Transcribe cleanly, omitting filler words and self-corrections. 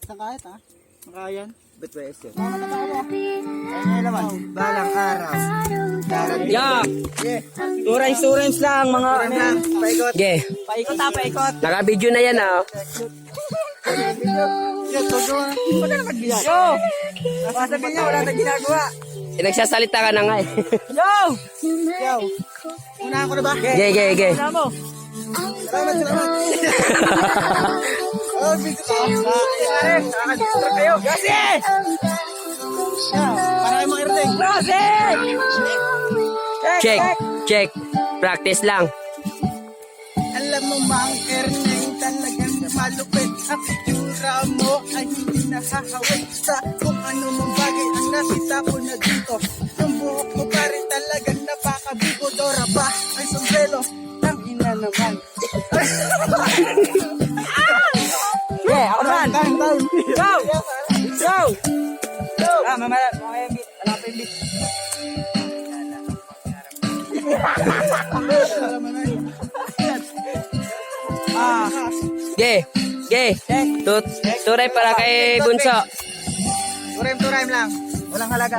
Isang kahit ha? Makayan. Ba't ba ese? Mga matatawa. Ayun naman. Balang araw. Darating. Yeah. Two rhymes lang mga ano. Paikot. Ge. Paikot ha, paikot. Naka-video na yan ah. Yo, todo. Huwag ka na magbiyag. Yo! Sasabihin niya, wala na ginagawa. Nagsasalita ka na nga eh. Yo! Yo! Unahan ko na ba? Ge. Una mo. Salamat. Oh, video ka. Nakakasistra kayo. Kasi! Para kayo makirating. Kasi! Check. Practice lang. Alam mo ba ang Erneng talagang malupit. Ang itsura mo ay hindi nakahawig sa kung ano mang bagay ang nakita ko na dito. Yung buhok mo pa rin talagang napakabigo. Dora ba ay sombrero? Ang ina naman. Ako naman. Go! Go! Go! Mamaya beat. Hanapin beat. Ge. Turay para kay Bunso. Turime lang. Walang halaga.